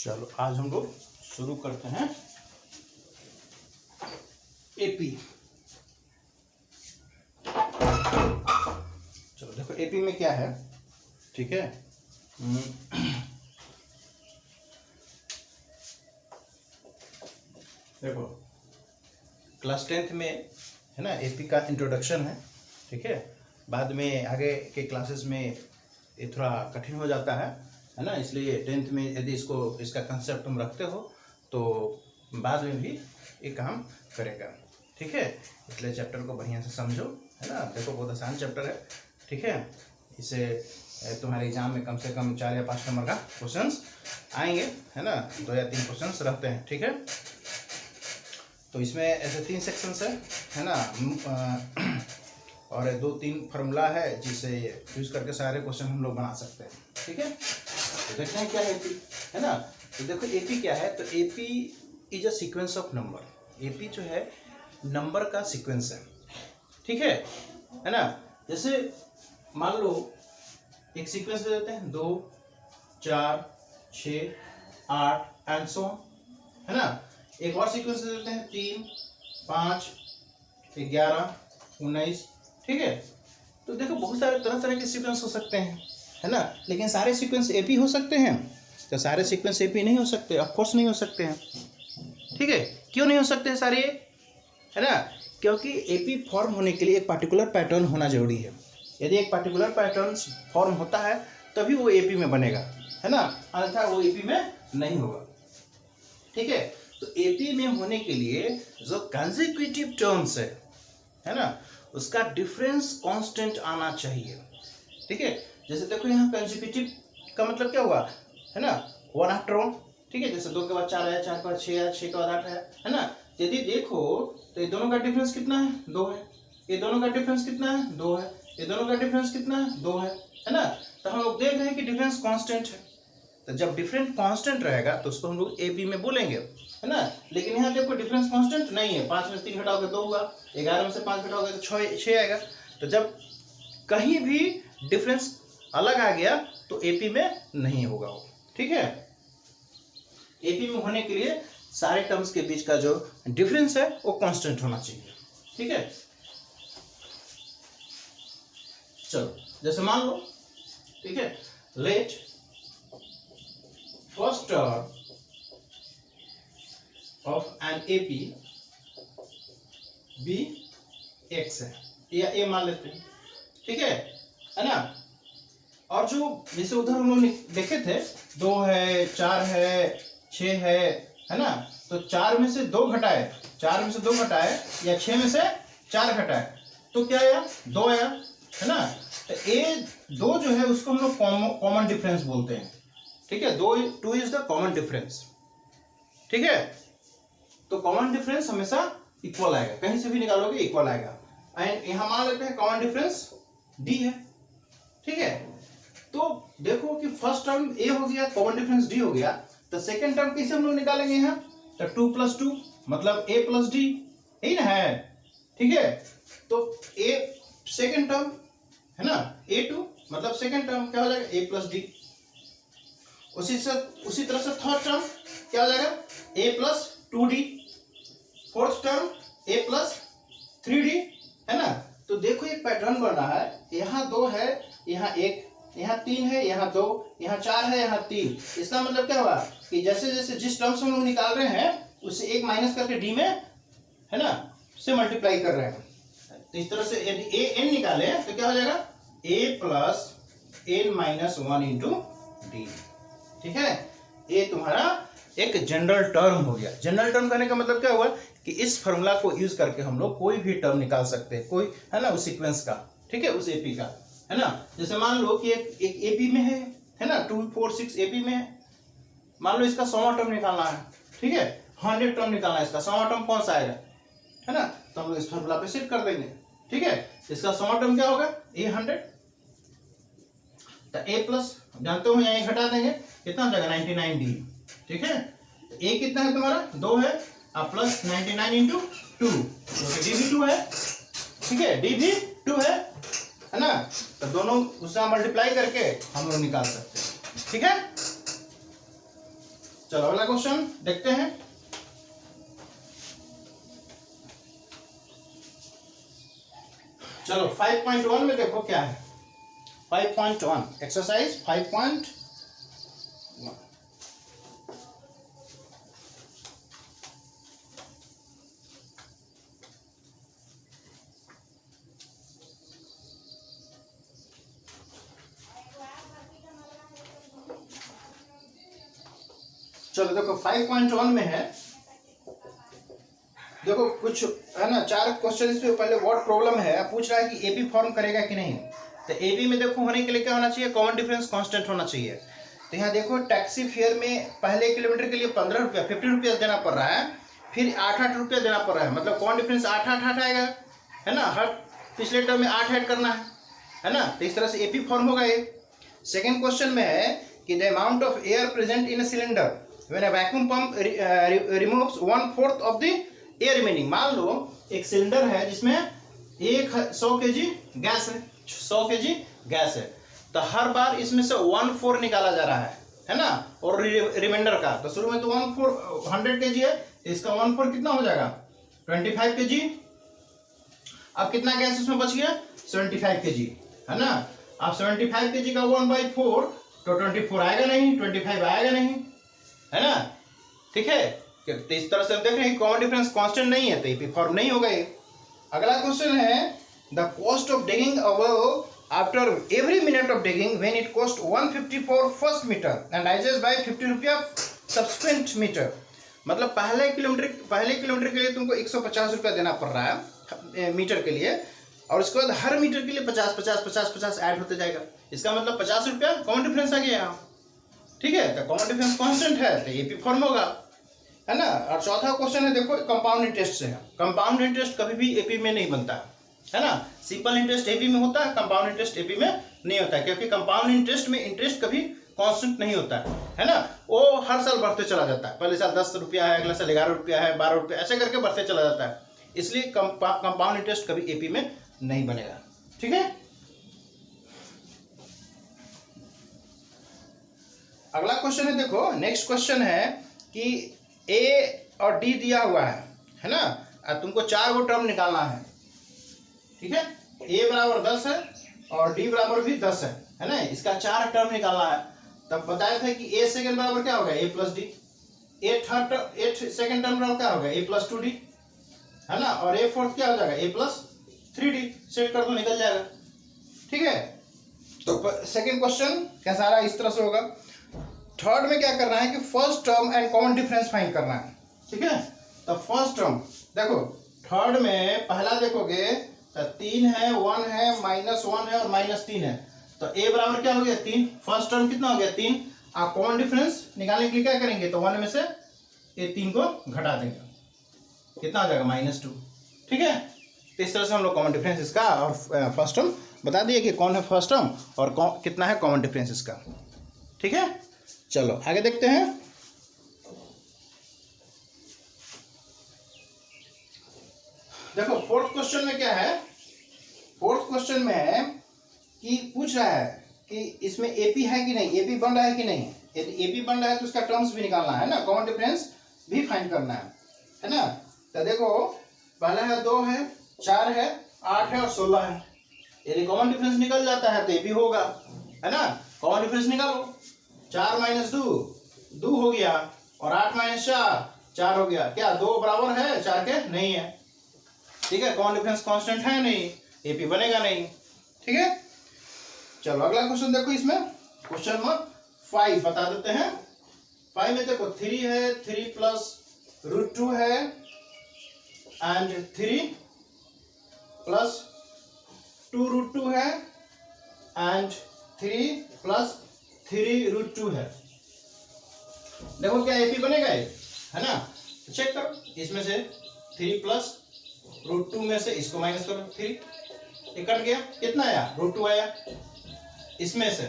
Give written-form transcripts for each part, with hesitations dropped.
चलो आज हम लोग शुरू करते हैं एपी। चलो देखो एपी में क्या है, ठीक है। देखो क्लास 10th में है ना एपी का इंट्रोडक्शन है, ठीक है। बाद में आगे के क्लासेस में ये थोड़ा कठिन हो जाता है ना, इसलिए 10th में यदि इसका कंसेप्ट तुम रखते हो तो बाद में भी ये काम करेगा, ठीक है। इसलिए चैप्टर को बढ़िया से समझो, है ना। देखो बहुत आसान चैप्टर है, ठीक है। इसे तुम्हारे एग्जाम में कम से कम 4 या 5 नंबर का क्वेश्चंस आएंगे, है ना। 2 या 3 क्वेश्चंस रहते हैं, ठीक है। तो इसमें ऐसे 3 सेक्शंस है ना, और 2-3 फार्मूला है जिसे यूज़ करके सारे क्वेश्चन हम लोग बना सकते हैं, ठीक है। तो देखते हैं क्या है एपी, है ना। तो देखो एपी क्या है, तो AP is a sequence of number. AP जो है नंबर का सीक्वेंस है, ठीक है ना। जैसे मान लो एक सीक्वेंस दे देते हैं 2, 4, 6, 8 एंड सो ऑन, है ना। एक और सीक्वेंस दे देते हैं 3, 5, 11, 19, ठीक है। तो देखो बहुत सारे तरह के सीक्वेंस हो सकते हैं, है ना। लेकिन सारे सीक्वेंस एपी हो सकते हैं? तो सारे सीक्वेंस एपी नहीं हो सकते, ऑफ कोर्स नहीं हो सकते हैं, ठीक है। क्यों नहीं हो सकते सारे, है ना। क्योंकि एपी फॉर्म होने के लिए एक पार्टिकुलर पैटर्न होना जरूरी है। यदि एक पार्टिकुलर पैटर्न फॉर्म होता है तभी वो एपी में बनेगा, है ना, अन्यथा वो एपी में नहीं होगा, ठीक है। तो एपी में होने के लिए जो कंसेक्यूटिव टर्म्स है ना, उसका डिफरेंस कांस्टेंट आना चाहिए, ठीक है। जैसे देखो यहाँ कंसेक्यूटिव का मतलब क्या हुआ, है ना, 1 आफ्टर 1, ठीक है। जैसे 2 के बाद 4 आया, 4 के बाद 6 आया, 6 के बाद 8 आया, है ना। यदि देखो तो ये दोनों का डिफरेंस कितना है, 2 है। ये दोनों का डिफरेंस कितना है, 2 है। ये दोनों का डिफरेंस कितना है, 2 है ना। तो हम लोग देख रहे हैं कि डिफरेंस कांस्टेंट है। तो जब डिफरेंस कांस्टेंट रहेगा तो उसको हम लोग एपी में बोलेंगे, है ना। लेकिन यहाँ देखो डिफरेंस कांस्टेंट नहीं है, 5 में से 3 घटाओगे 2 हुआ, 11 में से 5 घटाओगे तो 6 आएगा। तो जब कहीं भी डिफरेंस अलग आ गया तो एपी में नहीं होगा वो, ठीक है। एपी में होने के लिए सारे टर्म्स के बीच का जो डिफरेंस है वो कांस्टेंट होना चाहिए, ठीक है। चलो जैसे मान लो, ठीक है, let first term of an AP be x है, या ए मान लेते हैं, ठीक है ना। और जो जैसे उधर हम लोग देखे थे 2 है, 4 है, 6 है ना। तो 4 में से 2 घटाए, 4 में से 2 घटाए या 6 में से 4 घटाए तो क्या आया, 2 आया, है ना। तो ए 2 जो है उसको हम लोग कॉमन डिफरेंस बोलते हैं, ठीक है। 2 इज द कॉमन डिफरेंस, ठीक है। तो कॉमन डिफरेंस हमेशा इक्वल आएगा, कहीं से भी निकालोगे इक्वल आएगा। एंड यहां मान लेते हैं कॉमन डिफरेंस डी है, ठीक है। तो देखो कि फर्स्ट टर्म ए हो गया, कॉमन डिफरेंस डी हो गया, तो सेकंड टर्म कैसे हम लोग निकालेंगे यहाँ, तो 2 + 2 मतलब a + d, यही ना है, ठीक है। तो a सेकंड टर्म है ना, a2 मतलब सेकंड टर्म क्या हो जाएगा, a + d। उसी तरह से थर्ड टर्म क्या हो जाएगा, a + 2d। Fourth term a + 3d, है ना। तो देखो एक पैटर्न बन रहा है, यहाँ 2 है, यहाँ 1, यहाँ 3 है, यहाँ 2, यहाँ 4 है, यहाँ 3। इसका मतलब क्या हुआ कि जैसे जैसे जिस टर्म से हम लोग निकाल रहे हैं उससे 1 माइनस करके डी में, है ना, से मल्टीप्लाई कर रहे हैं। तो इस तरह से यदि ए एन निकाले तो क्या हो जाएगा, a + n - 1 × d, ठीक है। ये तुम्हारा एक जनरल टर्म हो गया। जनरल टर्म करने का मतलब क्या हुआ कि इस फॉर्मूला को यूज करके हम लोग कोई भी टर्म निकाल सकते हैं, कोई, है ना, उस सीक्वेंस का, ठीक है, उस एपी का, है ना। जैसे मान लो कि एक एपी में है ना, 2, 4, 6 एपी में है। मान लो इसका 100वां टर्म निकालना है, ठीक है, 100 टर्म निकालना है, इसका 100वां टर्म कौन सा आएगा, है ना। तो हम लोग इस फॉर्मूला पे सेट कर देंगे, ठीक है। इसका 100वां टर्म क्या होगा, a100। तो a प्लस जानते हो यहाँ घटा देंगे, कितना हो जाएगा, 99d, ठीक है। a कितना है तुम्हारा, 2 है, अब प्लस 99 × 2, d भी 2 है, ठीक है, d भी 2 है ना। तो दोनों उससे मल्टीप्लाई करके हम लोग निकाल सकते हैं, ठीक है। चलो अगला क्वेश्चन देखते हैं। चलो 5.1 में देखो क्या है। 5.1 एक्सरसाइज 5.1। चलो देखो 5.1 में है, देखो कुछ है ना 4 क्वेश्चन इसमें। पहले व्हाट प्रॉब्लम है, पूछ रहा है कि एपी फॉर्म करेगा कि नहीं। तो एपी में देखो होने के लिए क्या होना चाहिए, कॉमन डिफरेंस कांस्टेंट होना चाहिए। तो यहाँ देखो टैक्सी फेयर में पहले किलोमीटर के लिए 15 रुपया 50 रुपया देना पड़ रहा है, फिर 8 रुपया देना पड़ रहा है, मतलब कॉमन डिफरेंस 8 आएगा, है ना। हर पिछले टर्म में 8 ऐड करना है ना। तो इस तरह से एपी फॉर्म होगा ये। सेकेंड क्वेश्चन में है कि the amount of air present in a cylinder when a vacuum pump removes 1/4 of the air remaining. मान लो एक सिलेंडर है जिसमें 100 kg गैस है, 100 kg गैस है, तो हर बार इसमें से 1/4 निकाला जा रहा है ना। और रिमाइंडर का तो शुरू में तो 1/4 100 kg है, इसका 1/4 कितना हो जाएगा 25 kg। अब कितना गैस उसमें बच गया 75 kg, है ना। अब 75 kg का 1/4 तो 24 आएगा नहीं, 25 आएगा नहीं, है ना। ठीक है, तो इस तरह से हम देख रहे हैं कॉमन डिफरेंस कांस्टेंट नहीं है, तो एपी फॉर्म नहीं होगा ये। अगला क्वेश्चन है the cost of digging a well after every minute of digging when it cost 150 for first metre and rises by 50 रुपया सब्सिक्वेंट मीटर। मतलब पहले किलोमीटर के लिए तुमको 150 रुपया देना पड़ रहा है मीटर के लिए, और उसके बाद हर मीटर के लिए 50 ऐड होते जाएगा। इसका मतलब 50 रुपया कॉमन डिफरेंस आ गया यहाँ। ठीक है, तो कॉमन डिफरेंस कांस्टेंट है तो एपी फॉर्म होगा, है ना। और चौथा क्वेश्चन है देखो कंपाउंड इंटरेस्ट से है। कंपाउंड इंटरेस्ट कभी भी एपी में नहीं बनता है ना। सिंपल इंटरेस्ट एपी में होता है, कंपाउंड इंटरेस्ट एपी में नहीं होता है, क्योंकि कंपाउंड इंटरेस्ट में इंटरेस्ट कभी कांस्टेंट नहीं होता है ना। वो हर साल बढ़ते चला जाता है, पहले साल 10 रुपया है, अगला साल 11 रुपया है, 12 रुपया, ऐसे करके बढ़ते चला जाता है। इसलिए कंपाउंड इंटरेस्ट कभी एपी में नहीं बनेगा। ठीक है, अगला क्वेश्चन है देखो, नेक्स्ट क्वेश्चन है कि ए और डी दिया हुआ है ना। अब तुमको 4 गो टर्म निकालना है। ठीक है, ए बराबर 10 है और डी बराबर भी 10 है ना। इसका 4 टर्म निकालना है। तब बताया था कि ए सेकेंड बराबर क्या होगा, ए प्लस डी। ए सेकेंड टर्म बराबर क्या होगा, ए प्लस 2d, है ना। और ए फोर्थ क्या हो जाएगा, ए प्लस 3d। सेट कर दो, निकल जाएगा। ठीक है, तो सेकेंड क्वेश्चन क्या सारा इस तरह से होगा। थर्ड में क्या करना है कि first term and common difference find करना है। ठीक है, तो फर्स्ट टर्म देखो, थर्ड में पहला देखोगे तो 3 है, 1 है, -1 है और -3 है। तो a बराबर क्या हो गया 3। फर्स्ट टर्म कितना हो गया 3। आप कॉमन डिफरेंस निकालने के लिए क्या करेंगे, तो 1 में से ये 3 को घटा देंगे, कितना आ जाएगा -2। ठीक है, तो इस तरह से हम लोग कॉमन डिफरेंस इसका और फर्स्ट टर्म बता दिए कि कौन है फर्स्ट टर्म और कितना है कॉमन डिफरेंस इसका। ठीक है, चलो आगे देखते हैं। देखो फोर्थ क्वेश्चन में क्या है, फोर्थ क्वेश्चन में है कि पूछ रहा है कि इसमें एपी है कि नहीं, एपी बन रहा है कि नहीं। यदि एपी बन रहा है तो उसका टर्म्स भी निकालना है ना, कॉमन डिफरेंस भी फाइंड करना है ना। तो देखो पहला है 2 है, 4 है, 8 है और 16 है। यदि कॉमन डिफरेंस निकल जाता है तो एपी होगा, है ना। कॉमन डिफरेंस निकालो, 4 - 2 2 हो गया और 8 - 4 4 हो गया। क्या 2 बराबर है 4 के, नहीं है। ठीक है, कॉमन डिफरेंस कांस्टेंट है नहीं, एपी बनेगा नहीं। ठीक है, चलो अगला क्वेश्चन देखो, इसमें क्वेश्चन नंबर 5 बता देते हैं। 5 में देखो 3 है, 3 + √2 है एंड 3 + 2√2 है एंड 3 + 3√2 है। देखो क्या एपी बनेगा ये, है ना। तो चेक करो, इसमें से 3 + √2 में से इसको माइनस करो, 3 ये कट गया, कितना आया √2 आया। इसमें से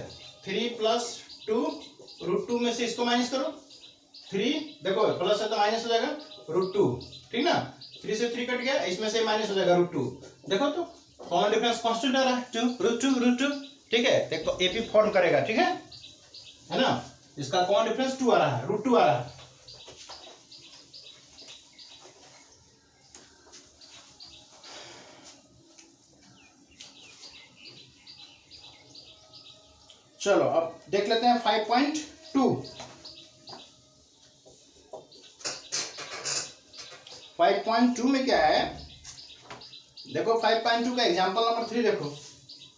3 + 2 √2 में से इसको माइनस करो, 3 देखो प्लस है तो माइनस हो जाएगा √2। ठीक ना, 3 से 3 कट गया, इसमें से माइनस हो जाएगा √2। देखो तो कॉमन डिफरेंस कांस्टेंट आ रहा है 2 √2। ठीक है, देखो एपी फॉर्म करेगा। ठीक है ना, इसका कॉमन डिफरेंस 2 आ रहा है, √2 आ रहा है। चलो अब देख लेते हैं 5.2। 5.2 में क्या है, देखो 5.2 का एग्जाम्पल नंबर 3 देखो।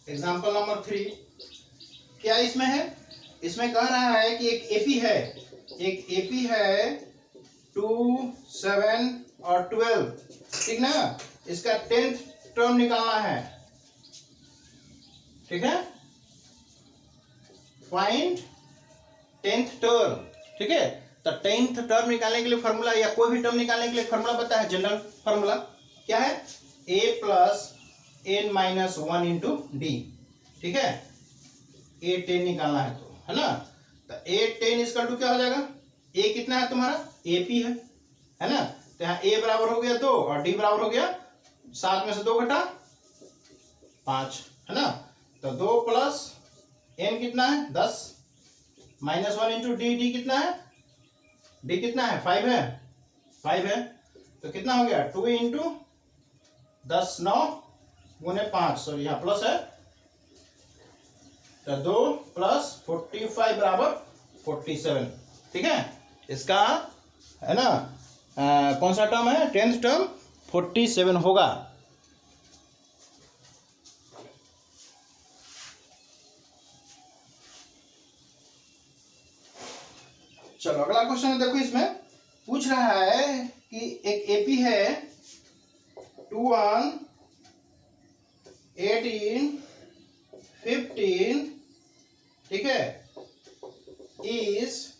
एग्जाम्पल नंबर 3 क्या इसमें है, इसमें कह रहा है कि एक एपी है, एक एपी है 2, 7 और 12, ठीक ना। इसका 10th टर्म निकालना है, ठीक है। फाइंड 10th टर्म, ठीक है। तो 10th टर्म निकालने के लिए फॉर्मूला, या कोई भी टर्म निकालने के लिए फॉर्मूला पता है, जनरल फॉर्मूला क्या है, a plus n minus 1 into D, ठीक है। a 10 निकालना है तो, है ना। तो a 10 इसका टू क्या हो जाएगा, a कितना है तुम्हारा, ap है ना। तो यहाँ a बराबर हो गया 2 और d बराबर हो गया 7 में से 2 घटा 5, है ना। तो 2 प्लस n कितना है 10 माइनस 1 इंटू डी, डी कितना है, डी कितना है 5 है, 5 है। तो कितना हो गया 2 इंटू 10 9 गुने 5, सॉरी यहाँ प्लस है। तो 2 प्लस 45 बराबर 47, ठीक है। इसका है ना कौन सा टर्म है, 10th टर्म 47 होगा। चलो अगला क्वेश्चन देखो, इसमें पूछ रहा है कि एक एपी है 21, 18, 15, ठीक है, इज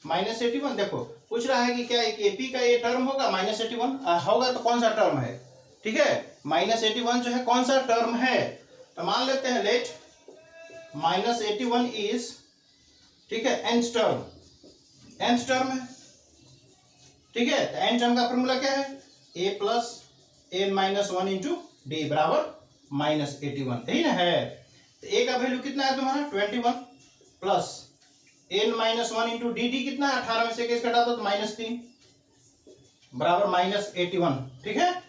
-81। देखो पूछ रहा है कि क्या एक एपी का ये टर्म होगा -81 होगा, तो कौन सा टर्म है, ठीक है। -81 जो है कौन सा टर्म है, तो मान लेते हैं लेट -81 इज, ठीक है, nth टर्म, nth टर्म है, ठीक है। तो n टर्म का फॉर्मूला क्या है, a plus n minus 1 into D बराबर -81, यही ना है। तो a का वैल्यू कितना है तुम्हारा 21 plus n minus 1 into d, d कितना है 18 में से 21 घटा दो तो -3 बराबर -81, ठीक है।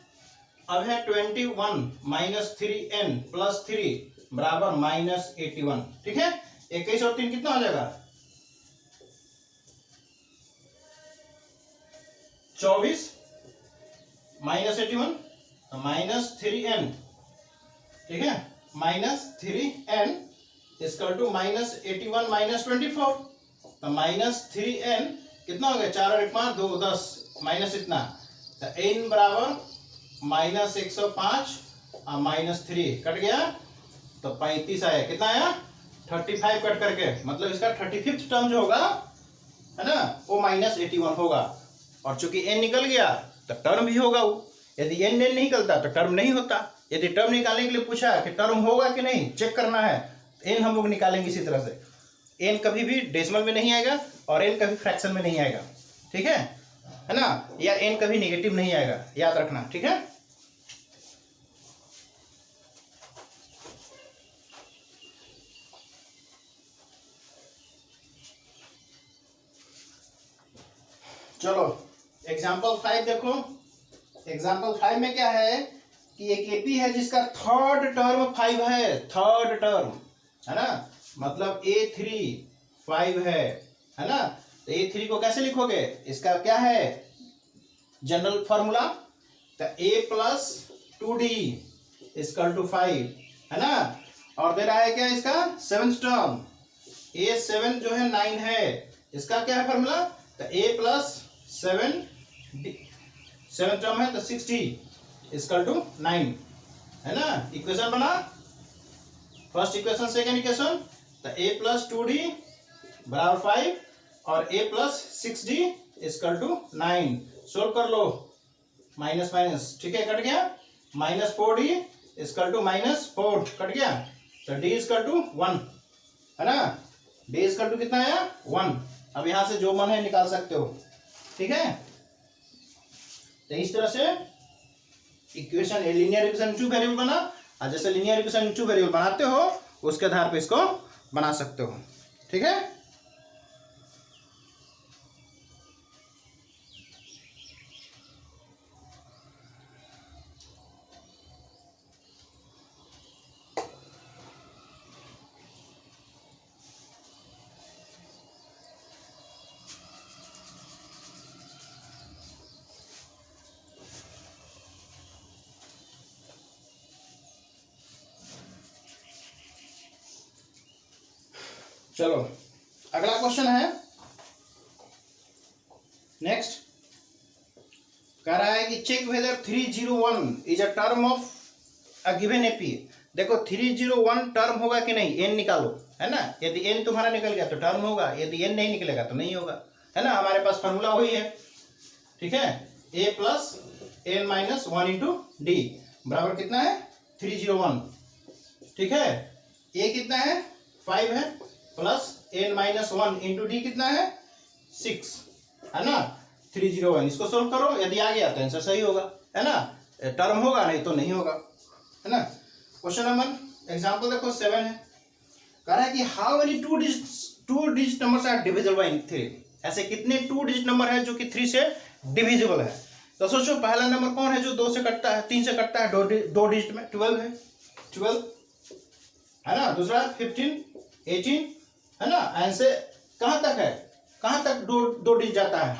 अब है 21 माइनस 3n प्लस 3 बराबर -81, ठीक है। 21 और 3 कितना हो जाएगा 24 -81 तो -3n, ठीक है, -3n इसकल टू -81 -24, तो -3n कितना हो गया 4 और 1 5 2 10 माइनस इतना, तो n बराबर -105 और -3 कट गया तो 35 आया, कितना आया 35 कट करके, मतलब इसका 35th टर्म जो होगा है ना वो -81 होगा। और चूंकि n निकल गया तो टर्म भी होगा वो, यदि n नहीं निकलता तो टर्म नहीं होता। यदि टर्म निकालने के लिए पूछा कि टर्म होगा कि नहीं चेक करना है, n हम लोग निकालेंगे इसी तरह से। n कभी भी डेसिमल में नहीं आएगा और n कभी फ्रैक्शन में नहीं आएगा, ठीक है ना, या n कभी नेगेटिव नहीं आएगा, याद रखना, ठीक है। चलो एग्जाम्पल 5 देखो। एग्जाम्पल 5 में क्या है कि एक एपी है जिसका थर्ड टर्म 5 है, थर्ड टर्म है ना, मतलब A3 5 है ना। तो A3 को कैसे लिखोगे, इसका क्या है जनरल फॉर्मूला, तो A plus 2D equal to 5, है ना। और दे रहा है क्या इसका 7th टर्म, A7 जो है 9 है, इसका क्या है फॉर्मूला, तो A प्लस 7 टर्म है तो 60 इजकल टू 9, है ना। इक्वेशन बना, फर्स्ट इक्वेशन सेकेंड इक्वेशन, तो a प्लस 2d बराबर 5 और a plus 6d equal to 9, solve कर लो, माइनस माइनस, ठीक है, कट गया, -4d इजकल टू -4 कट गया, तो d इजकल टू 1, है ना, d इजकल टू कितना आया 1। अब यहां से जो मन है निकाल सकते हो, ठीक है। तो इस तरह से इक्वेशन लीनियर इक्वेशन 2 वेरिएबल बना, और जैसे लीनियर इक्वेशन 2 वेरिएबल बनाते हो उसके आधार पे इसको बना सकते हो, ठीक है। चलो अगला क्वेश्चन है नेक्स्ट, कह रहा है कि check whether 301 is a term of a given AP. देखो 301 टर्म होगा कि नहीं, एन निकालो, है ना। यदि एन तुम्हारा निकल गया तो टर्म होगा, यदि एन नहीं निकलेगा तो नहीं होगा, है ना। हमारे पास फॉर्मूला वही है, ठीक है। A plus N minus 1 into D बराबर कितना है 301, ठीक है। ए कितना है 5 है, plus N minus 1 into d कितना है 6, है ना। 301 इसको सोल्व करो, यदि आ गया तो आंसर सही होगा, है ना। टर्म होगा नहीं तो नहीं होगा, है ना। क्वेश्चन नंबर एग्जांपल देखो 7 है, कह रहा है कि how many two digit numbers are divisible by 3। ऐसे कितने 2 डिजिट नंबर है जो कि 3 से डिविजिबल है। तो सोचो पहला नंबर कौन है जो 2 से कटता है, 3 से कटता है, 2 डिजिट में 12 है, 12, है ना। दूसरा 15, 18, है ना। ऐसे कहाँ तक है, कहाँ तक दो डिजिट जाता है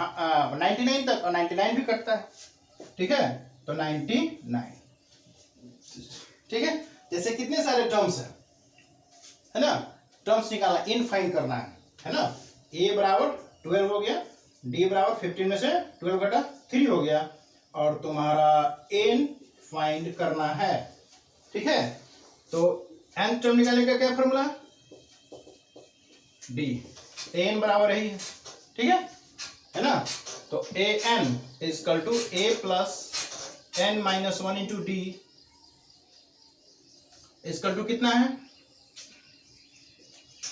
99 तक, और 99 भी कटता है, ठीक है। तो 99, ठीक है। जैसे कितने सारे टर्म्स है ना, टर्म्स निकालना, इन फाइंड करना है ना। ए बराबर 12 हो गया, डी बराबर 15 में से 12 घटा 3 हो गया, और तुम्हारा एन फाइंड करना है, ठीक है। तो एन टर्म निकालने का क्या फॉर्मूला, डी, एन बराबर यही है, ठीक है ना। तो A N equal to A plus N minus 1 into D equal to कितना है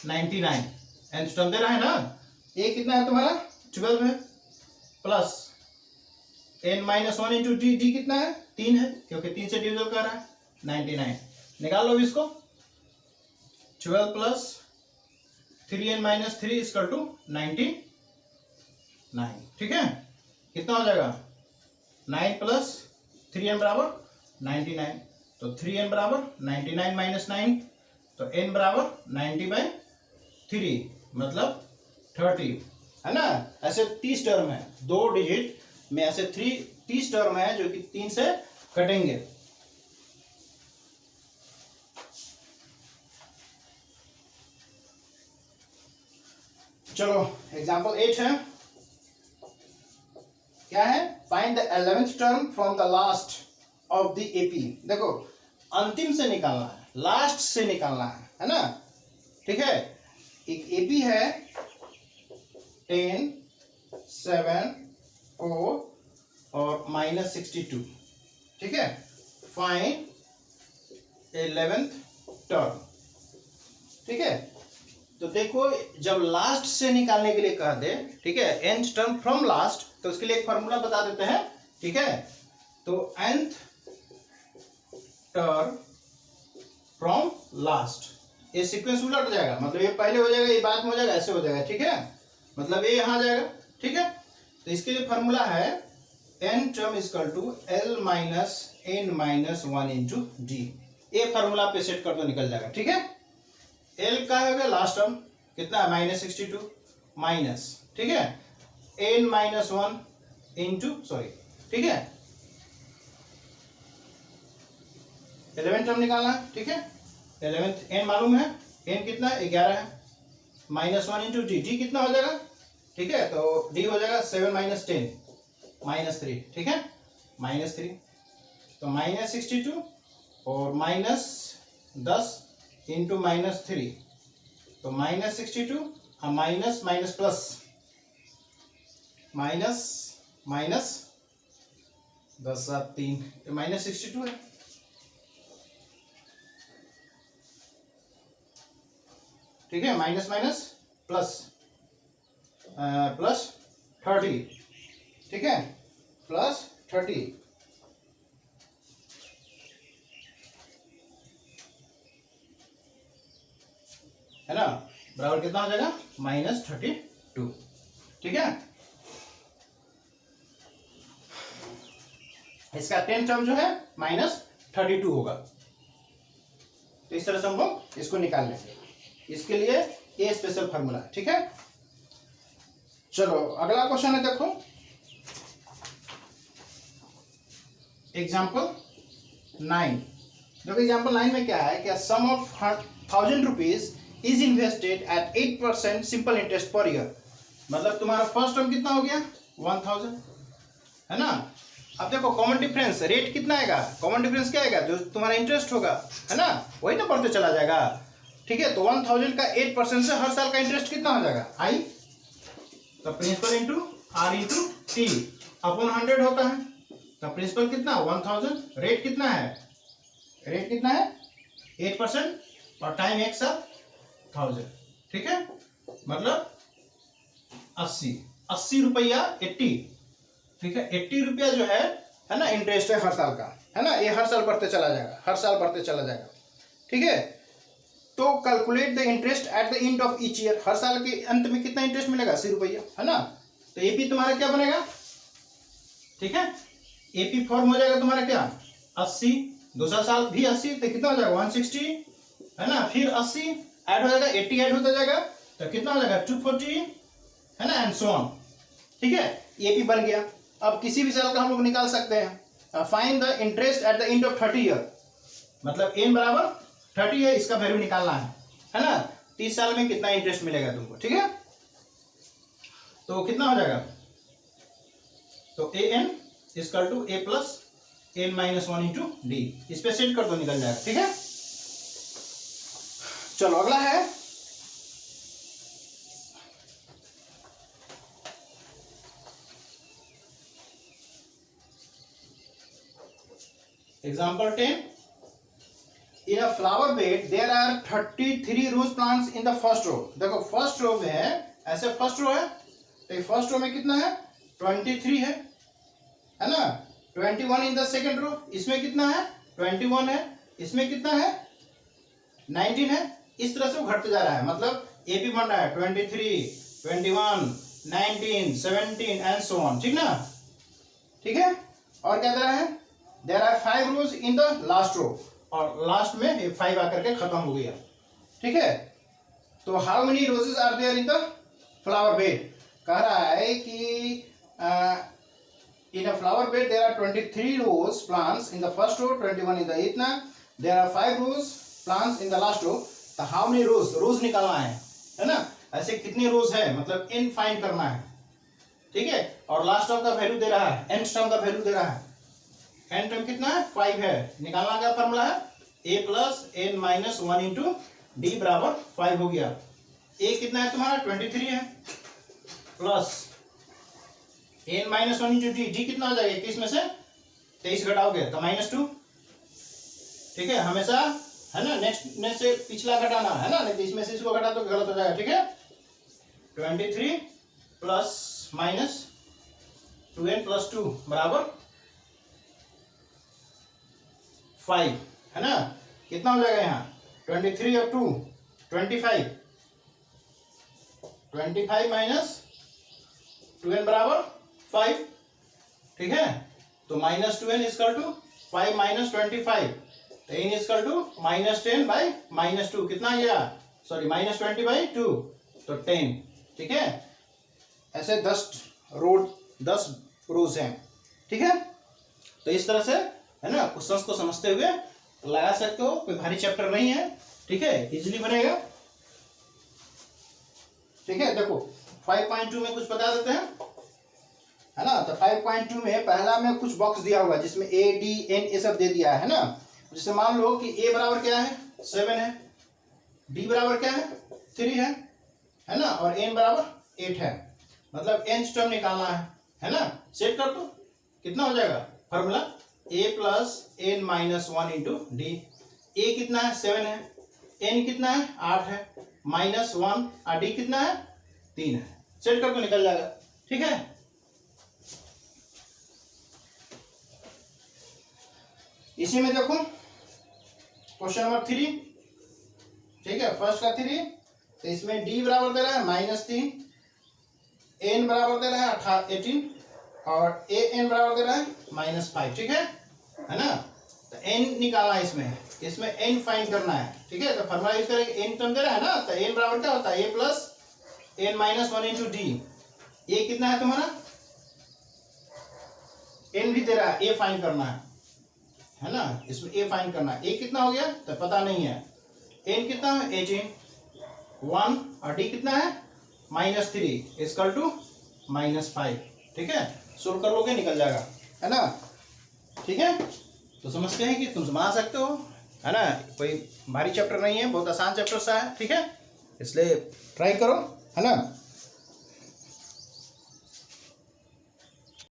99। एन टर्म दे रहा है ना, ए कितना है तुम्हारा 12 है, plus N minus 1 into d, d कितना है 3 है, क्योंकि 3 से डिविजल कर रहा है 99। निकाल लो इसको, 12 plus 3n minus 3 is equal to 99, ठीक है। कितना हो जाएगा 9 प्लस 3n बराबर 99, तो 3n बराबर 99 माइनस 9, तो n बराबर 90/3 मतलब 30, है ना। ऐसे 30 टर्म है, 2 डिजिट में ऐसे 30 टर्म है जो कि 3 से कटेंगे। चलो एग्जाम्पल 8 है, क्या है, find the 11th term from the last of the AP. देखो अंतिम से निकालना है, लास्ट से निकालना है ना, ठीक है। एक एपी है 10, 7, 4 और -62, ठीक है। फाइंड 11th टर्म, ठीक है। तो देखो जब लास्ट से निकालने के लिए कह दे, ठीक है, nth टर्म फ्रॉम लास्ट, तो उसके लिए एक फॉर्मूला बता देते हैं, ठीक है। तो nth टर्म फ्रॉम लास्ट, ये सीक्वेंस उलट जाएगा, मतलब ये पहले हो जाएगा, ये बाद में हो जाएगा, ऐसे हो जाएगा, ठीक है। मतलब ये यहां जाएगा, ठीक है। तो इसके लिए फॉर्मूला है n term equal to l minus n minus 1 into d. ये फॉर्मूला पे सेट कर दो, निकल जाएगा, ठीक है। L का है लास्ट टर्म कितना है -62 माइनस, ठीक है, n माइनस 1 इंटू सॉरी, ठीक है, 11 टर्म निकालना है, ठीक है। 11th n मालूम है, n कितना है 11 है, -1 इंटू डी, डी कितना हो जाएगा, ठीक है। तो डी हो जाएगा 7 माइनस 10 -3, ठीक है, -3, तो -62 और -10 इंटू -3, तो -62 minus minus plus minus minus 10 7 3, -62 है, ठीक है। माइनस माइनस प्लस प्लस 30, ठीक है, प्लस 30, है ना, बराबर कितना हो जाएगा -32, ठीक है। इसका 10 टर्म जो है -32 होगा, तो इस तरह से हम लोग इसको निकाल लेंगे। इसके लिए ये स्पेशल फार्मूला है, ठीक है। चलो अगला क्वेश्चन है, देखो एग्जाम्पल 9। देखो एग्जाम्पल 9 में क्या है, क्या sum of 1000 rupees is invested at 8% simple interest per year. मतलब तुम्हारा फर्स्ट टर्म कितना हो गया 1000, है ना। अब देखो कॉमन डिफरेंस रेट कितना आएगा, कॉमन डिफरेंस क्या आएगा, जो तुम्हारा इंटरेस्ट होगा, है ना, वही ना बढ़ते चला जाएगा। ठीक है, तो 1000 का 8% से हर साल का इंटरेस्ट कितना हो जाएगा आई, तो principal into r into t upon 100 होता है। तो प्रिंसिपल कितना 1000, रेट कितना है, रेट कितना है 8% और टाइम एक साल 1000। ठीक है, मतलब 80 रुपया 80। ठीक है, 80 रुपया जो है ना इंटरेस्ट है हर साल का, है ना, ये हर साल बढ़ते चला जाएगा, हर साल बढ़ते चला जाएगा। ठीक है, तो calculate the interest at the end of each year, हर साल के अंत में कितना इंटरेस्ट मिलेगा 80 रुपया, है ना। तो एपी तुम्हारा क्या बनेगा, ठीक है, एपी फॉर्म हो जाएगा तुम्हारा क्या 80, दूसरा साल भी 80, तो कितना हो जाएगा 160, है ना, फिर 80 ऐड हो जाएगा, 80 ऐड होता जाएगा, तो कितना हो जाएगा 240, है ना, एंड सो ऑन। ठीक है, एपी बन गया। अब किसी भी साल का हम लोग निकाल सकते हैं, find the interest at the end of 30 year, मतलब एन बराबर 30 है, इसका वैल्यू निकालना है ना, 30 साल में कितना इंटरेस्ट मिलेगा तुमको। ठीक है, तो कितना हो जाएगा, तो A N equal to A plus N minus 1 into D, इस पे सेट कर दो, निकल जाएगा। ठीक है, चलो अगला है example 10। In a flower bed there are 33 rose plants in the first row। देखो फर्स्ट रो में है, ऐसे फर्स्ट रो है, तो फर्स्ट रो में कितना है 23 है ना, 21 इन द सेकंड रो, इसमें कितना है 21 है, इसमें कितना है 19 है, इस तरह से वो घटते जा रहा है। मतलब एपी बन रहा है 23, 21, 19, 17 एंड सो ऑन। ठीक ना, ठीक है, और क्या दे रहा है, there are 5 rows in the last row, और लास्ट में ये 5 आकर के खत्म हो गया। ठीक है, तो how many roses are there in the flower bed, कह रहा है कि in a flower bed there are 23 rose plants in the first row, 21 in the इतना, there are 5 rose plants in the last row. तो how many रोज, रोज निकालना है ना, ऐसे कितनी रोज है, मतलब एन फाइंड करना है। ठीक है, और लास्ट टर्म का वैल्यू दे रहा है, एन टर्म का वैल्यू दे रहा है, एन टर्म कितना है 5 है, निकालना क्या फॉर्मूला है A plus N minus 1 into D बराबर 5 हो गया। ए कितना है तुम्हारा 23 है, plus N minus 1 into d, d कितना हो जाएगा 21 में से 23 घटाओगे तो -2। ठीक है, हमेशा है ना नेक्स्ट से पिछला घटाना है ना, नहीं तो इसमें से इसको घटा तो गलत हो जाएगा। ठीक है, 23 प्लस माइनस 2n प्लस 2 बराबर 5, है ना, कितना हो जाएगा यहाँ 23 और 2 25, 25 माइनस 2n बराबर 5। ठीक है, तो minus 2n equal to 5 minus 25, तो n इक्वल टू -10 बाई -2, कितना गया, सॉरी -20 बाई 2, तो 10। ठीक है, ऐसे 10 रोज हैं। ठीक है, तो इस तरह से है ना क्वेश्चंस को समझते हुए लगा सकते हो, कोई भारी चैप्टर नहीं है। ठीक है, इजीली बनेगा। ठीक है, देखो 5.2 में कुछ बता देते हैं, है ना। तो 5.2 में पहला में कुछ बॉक्स दिया हुआ जिसमें ए डी एन ये सब दे दिया है ना। जैसे मान लो कि ए बराबर क्या है 7 है, डी बराबर क्या है 3 है ना, और एन बराबर 8 है, मतलब एन टर्म निकालना है ना। सेट कर दो, कितना हो जाएगा formula A plus N minus 1 into D. A कितना है 7 है, एन कितना है 8 है, -1 और डी कितना है 3 है। सेट कर दो, निकल जाएगा। ठीक है, इसी में देखो क्वेश्चन नंबर 3। ठीक है, फर्स्ट का 3, तो इसमें डी बराबर दे रहा है -3, एन बराबर दे रहा है 18 और ए एन बराबर दे रहा है -5। ठीक है ना, तो एन निकालना है इसमें एन फाइंड करना है। ठीक है, तो फॉर्मूला यूज करेंगे, एन टर्म दे रहा है ना, तो एन बराबर क्या होता है A plus N minus 1 into D. A कितना है तुम्हारा, एन भी दे रहा है, ए फाइंड करना है ना, इसमें ए फाइंड करना है। ए कितना हो गया तो पता नहीं है, एन कितना है 18, 1 और डी कितना है -3 इक्वल टू -5। ठीक है, सोल्व कर लोगे निकल जाएगा, है ना। ठीक है, तो समझते हैं कि तुम समझ सकते हो, है ना। कोई भारी चैप्टर नहीं है, बहुत आसान चैप्टर सा है। ठीक है, इसलिए ट्राई करो, है ना।